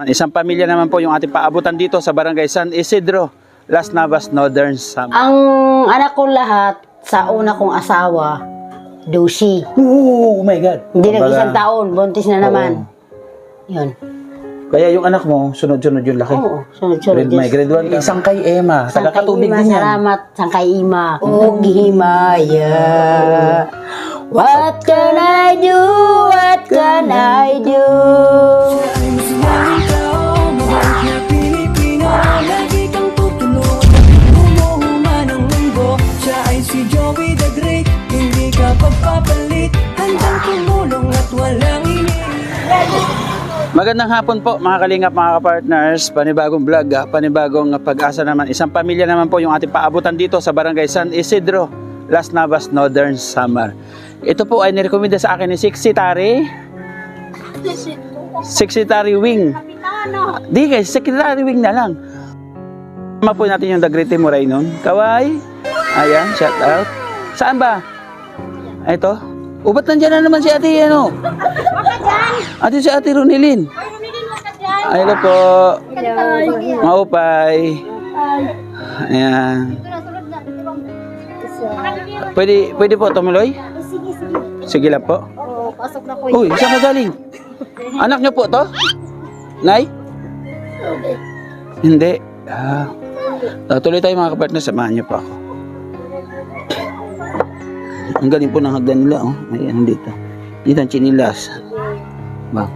Isang pamilya naman po yung ating paabutan dito sa Barangay San Isidro, Las Navas, Northern Samar. Ang anak ko lahat sa una kong asawa, Dusi. Oh my God. Hindi nag-isang taon, buntis na naman. Yun. Kaya yung anak mo, sunod-sunod yung laki. Oo, sunod-sunod. Grade 1. Isang kay Emma. Taga-katubig din yan. Salamat, Sangkay Ima. O Himaya. What can I do? What can I do? Magandang hapon po mga kalingap, mga kapartners. Panibagong vlog, panibagong pag-asa naman. Isang pamilya naman po yung ating paabutan dito sa Barangay San Isidro, Las Navas, Northern Samar. Ito po ay nirekomenda sa akin ni Secretary Wing. Di guys, Secretary Wing na lang. Tama po natin yung Dagrete Moray nun. Kaway. Ayan, shout out. Saan ba? Ito. Ba't nandyan na naman si ate, ano? Ate si ate Ronilin. Ay, hello po. Maupay. Ayan. Pwede po tumuloy? Sige lang po. Pasok na po. Uy, saan ka galing? Anak niyo po to? Nay? Hindi. Tuloy tayo mga kapartner, samahan niyo po ako. Ang galing po ng hagdan nila, oh. Ayan, dito. Dito ang chinilas. Bang.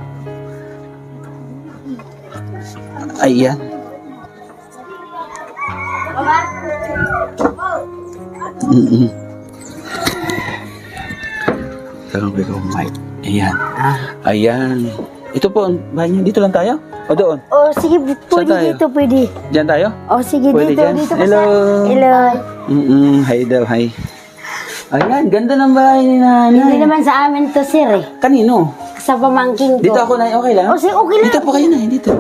Ayan. Tanong ko ikaw, Mike. Ayan. Ayan. Ito po, bahay niyo. Dito lang tayo? O doon? Oh, sige, pwede tayo? dito, pwede. Diyan tayo? Oh, sige, Pwede dito, dyan? dito. Hello. Hello. Hi daw, hi. Ayan, ganda ng bahay ni Hindi nanay. naman sa amin to, sir, eh. Kanino? Sa pamangking ko. Dito ako na, okay lang? Oh, sige, okay lang. Dito po kayo na, dito.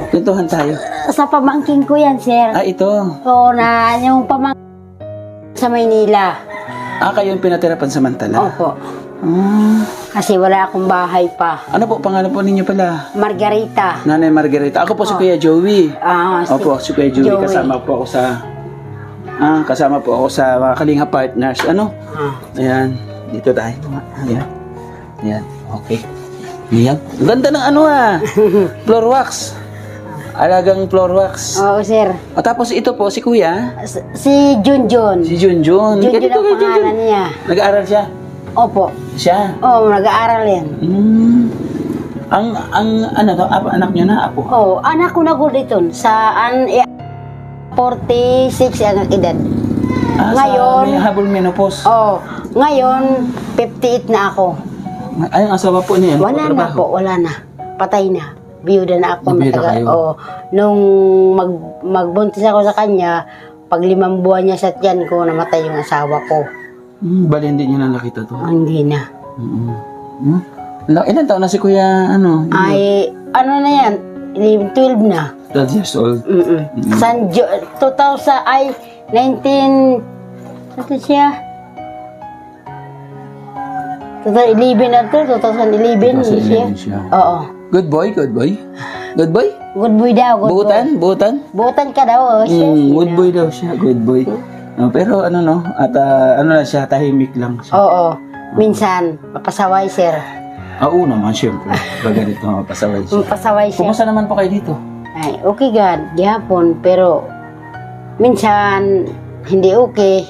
Tuntuhan tayo. Sa pamangking ko yan, sir. Ito. Oo, na yung pamangking sa Maynila. Kayo yung pinatira pansamantala? Opo. Ah, Kasi wala akong bahay pa. ano po, pangalan po ninyo pala? Margarita. Nanay Margarita. Ako po si Kuya Joey. Opo, si Kuya Joey. Joey. Kasama po ako sa mga Kalinga Partners. Ano? Ayan. Dito tayo. Ayan. Ayan. Okay. Ayan. Ang ganda ng ano floor wax. Alagang floor wax. Oo, sir. Tapos ito po, si Kuya. Si Junjun. Si Junjun. Junjun ang pangalan niya. Nag-aaral siya? Opo. Siya? Oo, nag-aaral yan. Ano to? Anak niyo na? Apo? Oo, anak ko na ko dito. Saan? 46 ang edad. Ngayon, Sa may habol menopause. ngayon, 58 na ako. Ay, ang asawa po niya. Wala na po, wala na. Patay na. Biyuda na ako. Nabiyuda kayo? Oo. Nung magbuntis ako sa kanya, pag 5 buwan niya sa tiyan ko, namatay yung asawa ko. Bali, hindi niyo na nakita to. Hindi na. Ilan taon na si Kuya, ano? Ay, ano na yan? 12 na. 12 years old. San 2000, ay, 19, ano siya? 2011 na to, 2011 siya. Oo. Good boy, good boy. Good boy? Good boy daw, good Buutan? Buutan? boy. Buutan ka daw, siya. Good boy daw siya, good boy. Pero ano no, at ano lang siya, tahimik lang siya. Oo. Minsan, mapasaway, sir. Oo naman, syempre. Baga dito, mapasaway siya. Mapasaway siya. Kumusta naman po kayo dito? Ay, okay God, gihapon, pero minsan, hindi okay.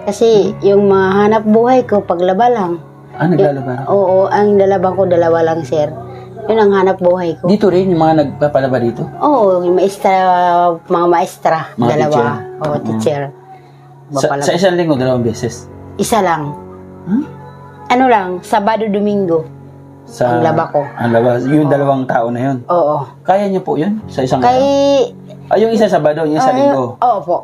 Kasi yung mga hanap buhay ko, paglaba lang. Naglalaba? Oo, ang lalabang ko, 2 lang, sir. Yun ang hanap buhay ko. Dito rin, yung mga nagpapalaba dito? Oo, yung mga maestra, Mga 2. teacher? Oo, teacher. Sa isang linggo, 2 beses? Isa lang. Ano lang, Sabado, Domingo. Ang laba ko. Ang laba, yung 2 tao na yun? Oo. Kaya niyo po yun? Sa isang Kay... araw? Yung isa Sabado, yung isa linggo? Oo po.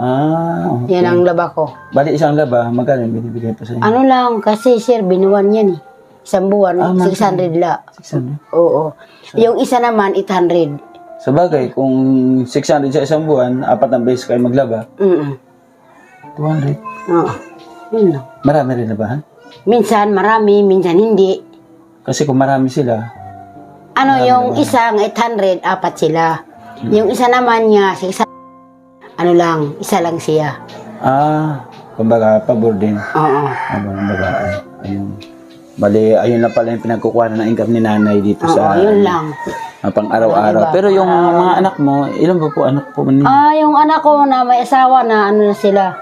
Okay. Yan ang laba ko. Bali, isang laba, magkano yung binibigay po sa inyo? Ano lang, kasi sir, binuwan yan eh. Isang buwan, 600 la. 600? Oo. Yung isa naman, 800. Sa bagay, kung 600 sa isang buwan, 4 na beses kayo maglaba, 200. Oo. Yun lang. Marami rin labahan? Minsan marami, minsan hindi. Kasi kung marami sila, Ano, Marami yung naman. isang 800, apat sila. Yung isa naman niya, ano lang, isa lang siya. Kumbaga, pabor din. Oo. Kumbaga, ayun. Bali, ayun na pala yung pinagkukuha ng income ni nanay dito Oo, sa yun lang. pang araw-araw. Iba. Pero yung mga anak mo, ilan ba po anak po ninyo? Yung anak ko na may asawa na ano na sila,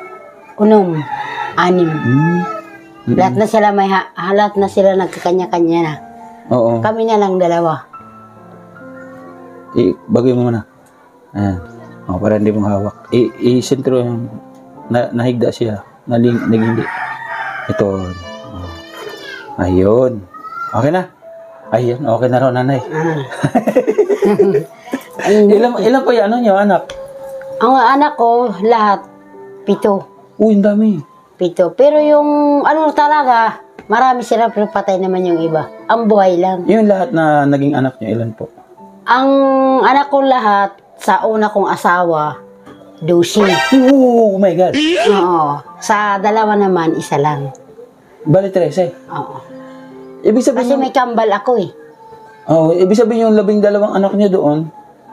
6. Lahat na sila lahat na sila nagkakanya-kanya na. Oo. Kami na lang 2. Bagay mo muna. Ayan. Para hindi mo hawak. I-sentro yung nahigda siya. Nagindi. Ito. Ayun. Okay na. Ayun. Okay na raw, nanay. Ilan po yung anak? Ang anak ko, lahat, 7. Uy, ang dami. 7. Pero yung ano talaga, marami sila pero patay naman yung iba. Ang buhay lang. Yung lahat na naging anak niyo, ilan po? Ang anak ko lahat, sa una kong asawa, 12. Oh my God. Oo. Sa dalawa naman, isa lang. Bali, 13. Oo. Ibig Kasi sabihin, may kambal ako eh. ibig sabihin yung 12 anak niyo doon,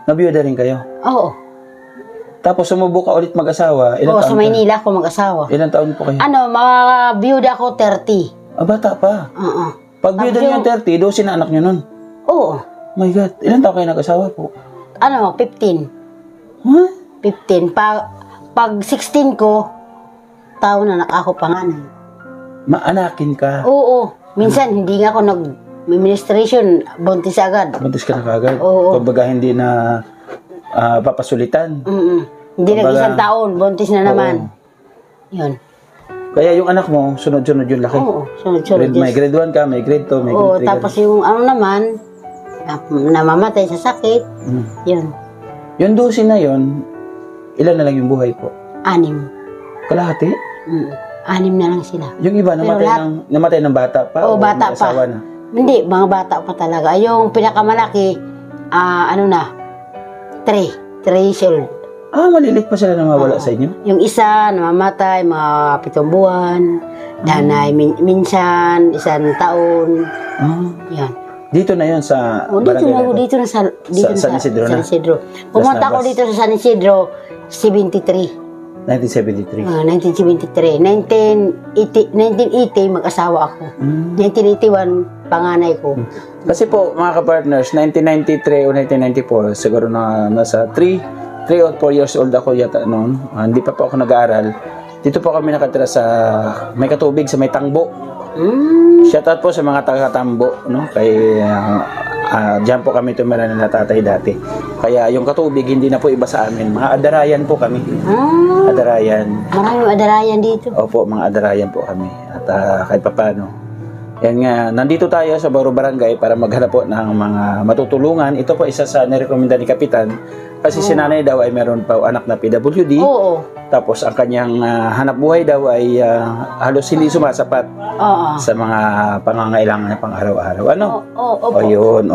nabiyuda rin kayo. Oo. Tapos sumubok ka ulit mag-asawa. Ilan Oo, taon sa Maynila ako mag-asawa. Ilan taon po kayo? Ano, mga biyuda ako 30. Bata pa. Oo. Pag biyuda niyo yung 30, 12 na anak niyo nun. Oo. My God, ilan taon kayo nag-asawa po? Ano, 15. Huh? 15. Pag 16 ko, taon na ako panganay. Maanakin ka. Oo. Minsan, hindi nga ako nag-ministration, buntis agad. Buntis ka na kagad. Oo. Kumbaga hindi na papasulitan. Hindi Kumbaga- nag-isang taon, buntis na naman. Yun. Kaya yung anak mo, sunod-sunod yung laki. Oo, sunod-sunod. May grade 1 ka, may grade 2, may Oo, grade 3 tapos yung ano naman, namamatay sa sakit, yun, Yung 12 na yun, ilan na lang yung buhay po? 6. Kalahati? 6 na lang sila. Yung iba, namatay ng bata pa? Oo, o bata may pa. asawa na? Hindi, mga bata pa talaga. Yung pinakamalaki, ano na, 3 years old. Malilit pa sila na mawala sa inyo? Yung isa, namamatay, mga 7 buwan. Danay, minsan, 1 taon. Yan. Dito na yun sa O, dito na, Level. dito na sa, San Isidro na? San Isidro. Pumunta ako Navas. dito sa San Isidro, 73. 1973. 1973. 1980, mag-asawa ako. 1981, panganay ko. Kasi po, mga ka-partners, 1993 o 1994, siguro na nasa 3 or 4 years old ako yata noon. Hindi pa po ako nag-aaral. Dito po kami nakatira sa may katubig, sa may Tangbo. Shout out po sa mga taga-Tambo, no? Kay diyan po kami tumira na tatay dati. Kaya yung katubig hindi na po iba sa amin. Mga Adarayan po kami. Adarayan. Maraming adarayan dito. Opo, mga Adarayan po kami. At kahit papano. Yan nga, nandito tayo sa Bauro Barangay para maghanap po ng mga matutulungan. Ito po isa sa nirekomenda ni Kapitan. Kasi si nanay daw ay meron pa anak na PWD. Oo. Tapos ang kanyang hanap buhay daw ay halos hindi sumasapat Oo. sa mga pangangailangan na pang araw-araw. Ano? Oo. O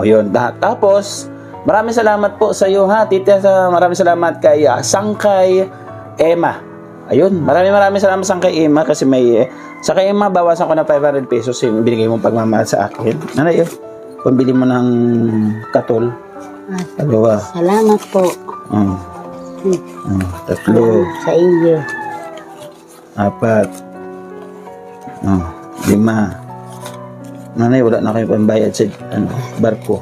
yun. Tapos, maraming salamat po sa iyo ha, tita. Maraming salamat kay Sangkay Emma. Ayun, maraming salamat Sangkay Emma kasi may, sa kay Emma, bawasan ko na 500 pesos yung binigay mong pagmamahal sa akin. Ano yun? Pambili mo ng katol. Dalawa. Salamat po. 3. Sa iyo. 4. 5. Nanay, wala na kayo pambayad sa barko.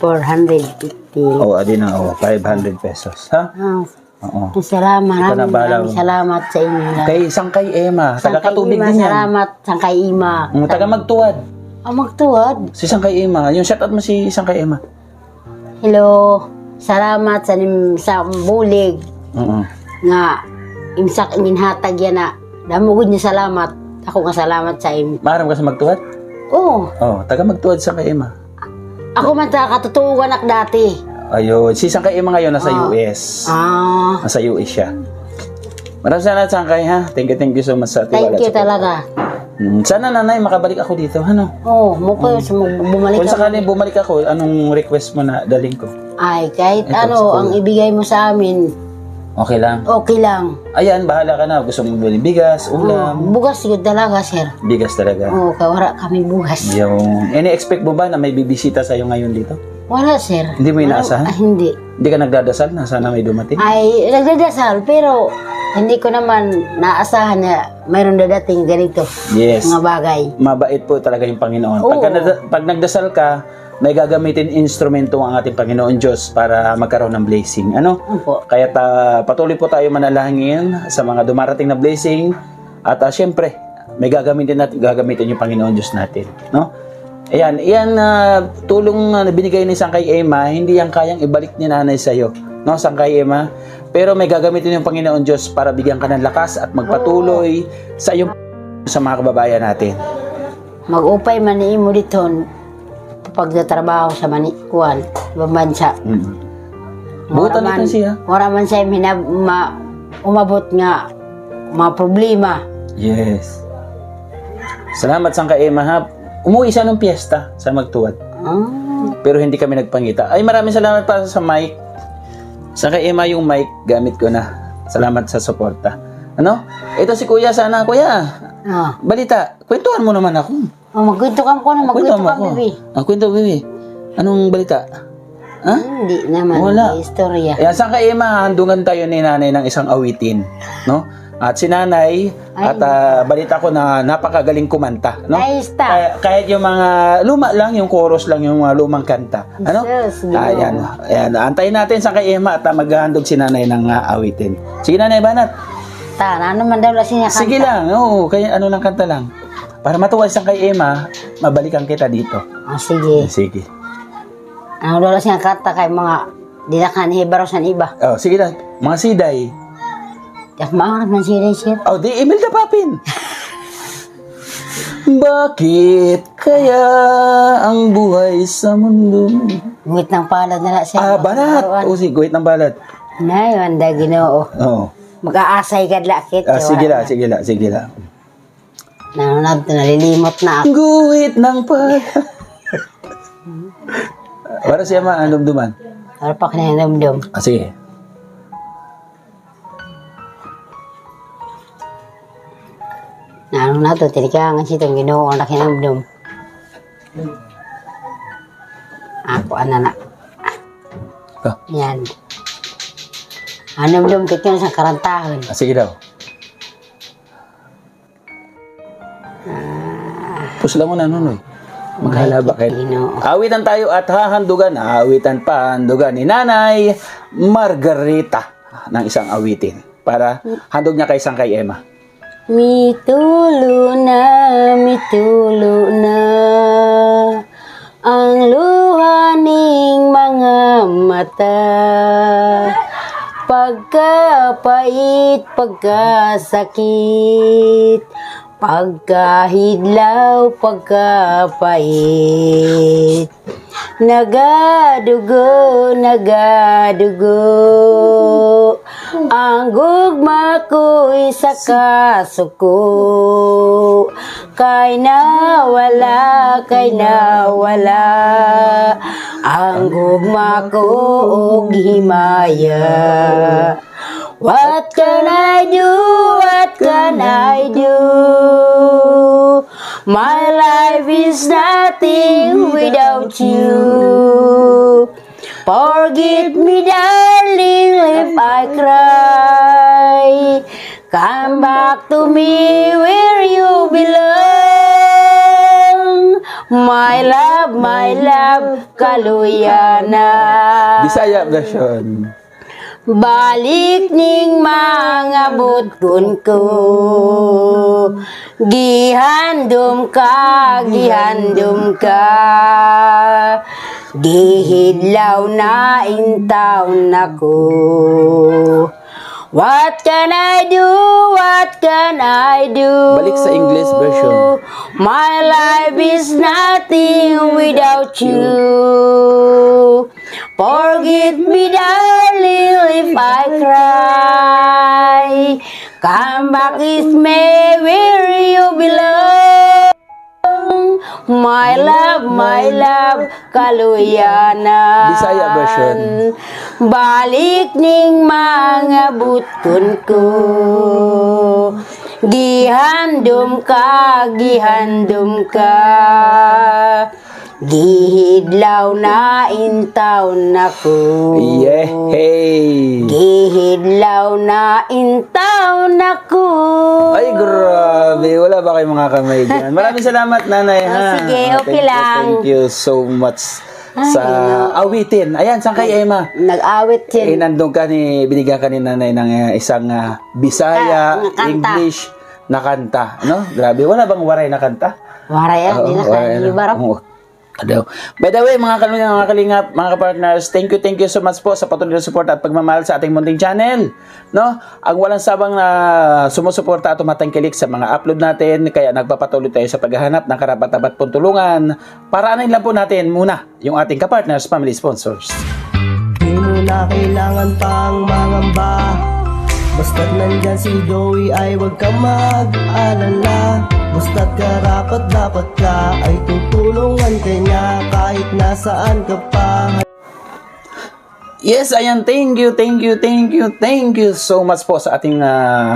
450. Oo, adi na. 500 pesos. Ha? Oo. Salamat. Ikaw na bahala. Maraming salamat sa inyo. Kay Sangkay Emma, taga Sangkay Katubig Ima, din yan. salamat. Sangkay Ima. Taga Magtuwad. Magtuwad. Si Sangkay Emma. Yung shoutout mo si Sangkay Emma. Hello. Salamat sa bulig. Oo. Nga, imsak inhatag yan na. Damugod niya salamat. Ako nga salamat sa inyo. Maharam ka sa Magtuwad? Oo. Taga Magtuwad Sangkay Emma. Ako man katutuwa anak dati. Ayun. Si Sangkay Emma ngayon nasa US. Nasa US siya. Maraming salamat Sangkay ha. Thank you so much sa tiwala. Thank you talaga. Sana nanay makabalik ako dito. Ano? Mukha bumalik Kung ako. sakaling bumalik ako, anong request mo na daling ko? Ay, kahit Ito, ano, sa ang ibigay mo sa amin, Okay lang. Okay lang. Ayan, bahala ka na. Gusto mong bilhin bigas, ulam. Bugas yun talaga, sir. Bigas talaga. Oo, wala kami bugas. Yung, expect mo ba na may bibisita sa'yo ngayon dito? Wala, sir. Hindi mo inaasahan? Hindi. Hindi ka nagdadasal na sana may dumating? Ay, nagdadasal, pero hindi ko naman naasahan na mayroon dadating ganito. Yes. Mga bagay. Mabait po talaga yung Panginoon. Oo. Pag nagdasal ka, may gagamitin instrumento ang ating Panginoon Diyos para magkaroon ng blessing. Ano? Opo. Kaya patuloy po tayo manalangin sa mga dumarating na blessing at syempre, may gagamitin yung Panginoon Diyos natin, no? Ayan, tulong na binigay ni Sangkay Emma, hindi yan kayang ibalik ni nanay sa iyo, no, Sangkay Emma. Pero may gagamitin yung Panginoon Diyos para bigyan ka ng lakas at magpatuloy sa iyong sa mga kababayan natin. Mag-upay mani mo dito pagtatrabaho sa Manikuan, ibang bansa. Buta na siya. Wala man siya umabot nga mga problema. Yes. Salamat Sangkay Emma ha. Umuwi siya ng piyesta sa Magtuwad. Pero hindi kami nagpangita. Ay, maraming salamat para sa mic. Sangkay Emma, yung mic gamit ko na. Salamat sa suporta. Ano? Ito si Kuya sana. Kuya, balita. Kwentuhan mo naman ako. Magkwento ka ko na, magkwento ka, bibi. Kwento, bibi. Anong balita? Ha? Hindi naman. Wala. Istorya. Ayan, Sangkay Emma, handungan tayo ni nanay ng isang awitin. No? At si nanay, balita ko na napakagaling kumanta. No? Nice ta. Kahit yung mga luma lang, yung chorus lang, yung mga lumang kanta. Ano? Yes, Ayan. Antayin natin Sangkay Emma at maghahandog si nanay ng awitin. Sige nanay, banat. Ano man daw kasi niya kanta. Sige lang. Oo, kaya ano lang kanta lang. Para matuwa si Sangkay Emma, mabalikan kita dito. Sige. Sige. Ano daw siya kanta kay mga dinakan Hebrew sa iba. Oh, sige lang. Mga siday. Yak maangat man siya, sir. Oh, di Imelda Papin. Bakit kaya ang buhay sa mundo? Guhit ng palad na siya. Banat. O, sige, guhit ng balat. Nay, wanda Ginoo. Oo. Mag-aasay ka lakit. Sige lang. Nalilimot na ako. Guhit ng balat. Para siya maanumduman. Para pa kinahindamdam. Sige. Ano na to, tinikangan siya itong Ginoo na kinahindam. Ako, na. Yan. Anumdum kit yun sa karantahan. Sige daw. Pusla mo na nunoy. Maghalaba kayo. Awitan tayo at hahandugan. Awitan pa, handugan ni Nanay Margarita ng isang awitin. Para handog niya kay Sangkay Emma. Mitulo na ang luha ning mga mata. Pagkapait, pagkasakit, pagkahidlaw, pagkapait. Nagadugo ang gugma ko'y sa kasuko. Kay nawala ang gugma ko og himaya. What can I do? My life is nothing without you. Forgive me, darling, if I cry. Come back to me where you belong. My love, kaluyana. Bisaya version. Balik ning mga butkon ko. Gihandom ka. Gihidlaw na intaw nako. What can I do? Balik sa English version. My life is nothing without you. Forgive me, darling, if I cry. Come back with me where you belong. my love, kaluyanan. Bisaya version. Balik ning mga butkon ko. Gihandom ka, gihidlaw na intaw nako. Yeah, hey. Gihidlaw na intaw nako. Ay, grabe. Wala ba kayong mga kamay dyan? Maraming salamat, nanay, ha? Sige, okay Thank you, lang. Thank you so much sa awitin. Ayan, saan kay Emma? Nag-awit Nandun ka binigyan ka ni nanay ng isang Bisaya, na kanta. English na kanta. No? Grabe. Wala bang waray na kanta? Waray yan, di na waray kayo barap. Oo. Ano? By the way, mga kalingap, mga kapartners, thank you so much po sa patuloy na support at pagmamahal sa ating munting channel. No? Ang walang sabang na sumusuporta at tumatangkilik sa mga upload natin, kaya nagpapatuloy tayo sa paghahanap ng karapat-dapat pong tulungan. Paraanin lang po natin muna yung ating kapartners, family sponsors. Di mo na kailangan pang mangamba. Basta't nandyan si Joey ay huwag ka mag-alala. Basta't karapat dapat ka ay tutulungan ka niya kahit nasaan ka pa. Yes, ayan, thank you so much po sa ating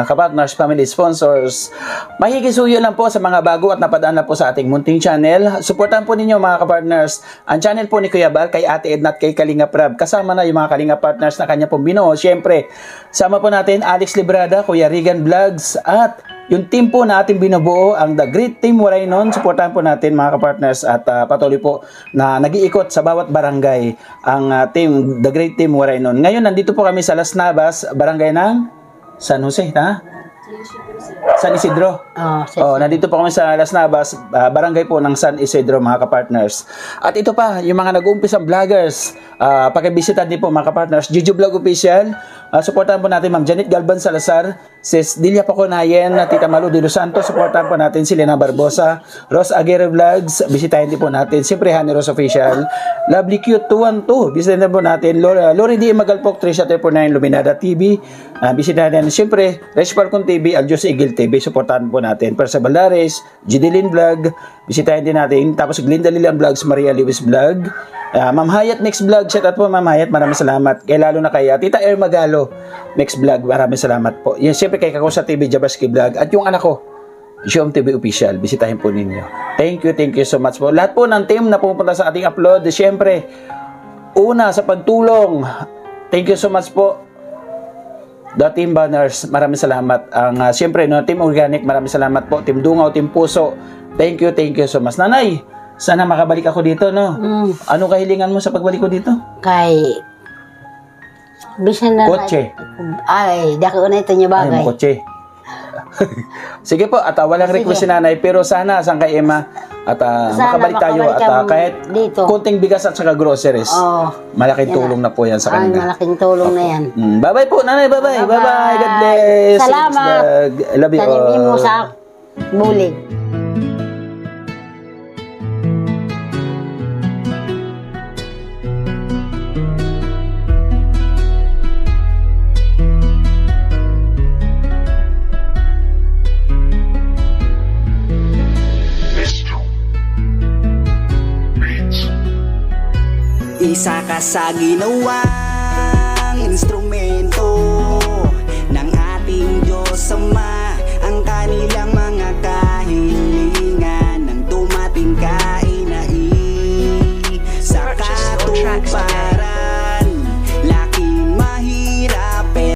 kapartners, family sponsors. Mahikisuyo lang po sa mga bago at napadaan na po sa ating munting channel. Suportahan po ninyo mga kapartners ang channel po ni Kuya Bal, kay Ate Edna at kay Kalinga Prab. Kasama na yung mga Kalinga partners na kanya pong binuo. Siyempre, sama po natin Alex Librada, Kuya Regan Vlogs at yung team po na ating binubuo, ang The Great Team Waraynon. Suportahan po natin mga kapartners at patuloy po na nag-iikot sa bawat barangay ang team, The Great Team Waraynon. Ngayon, nandito po kami sa Las Navas, barangay ng San Jose, ha? San Isidro. Nandito po kami sa Las Navas, barangay po ng San Isidro mga kapartners. At ito pa, yung mga nag-uumpisang vloggers, pakibisita din po mga kapartners, Juju Vlog Official. Supportahan po natin Ma'am Janet Galban Salazar, Sis Dilia Paconayen, Tita Malu de Los Santos. Supportahan po natin si Lena Barbosa, Ros Aguirre Vlogs, bisitahin din po natin siyempre Honey Rose Official, Lovely Cute 212, bisitahin din po natin Lori D. Magalpok, Trisha 349, Luminada TV, bisitahin natin siyempre Resh Falcon TV, Aljos Igil TV. Supportahan po natin Persa Balares, Gidilin Vlog, bisitahin din natin, tapos Glinda Lilian Vlogs, Maria Lewis Vlog, Ma'am Hayat Next Vlog, shout out po Ma'am Hayat, maraming salamat. Kaya lalo na kay Tita Air Magalo Next Vlog, maraming salamat po. Yan siyempre kay Kakusa TV, Jabarski Vlog, at yung anak ko, Siom TV Official, bisitahin po ninyo. Thank you so much po. Lahat po ng team na pumunta sa ating upload, siyempre, una sa pagtulong, thank you so much po. The Team Banners, maraming salamat. Ang siyempre, no, Team Organic, maraming salamat po. Team Dungaw, Team Puso, thank you so much. Nanay, sana makabalik ako dito, no? Anong kahilingan mo sa pagbalik ko dito? Kay bisan na Kotse. Ay, dako na ito niya Ay, bagay. kotse. Sige po, at walang request si nanay, pero sana saan kay Emma at Sana makabalik tayo makabalik at kang kahit dito. konting bigas at saka groceries. Malaking tulong na po yan sa Ay, kanila. malaking tulong na yan. Bye-bye po, nanay. Bye-bye. Bye-bye. God bless. Salamat. I love you Tanimin mo all. sa bulig. Isa ka sa ginawa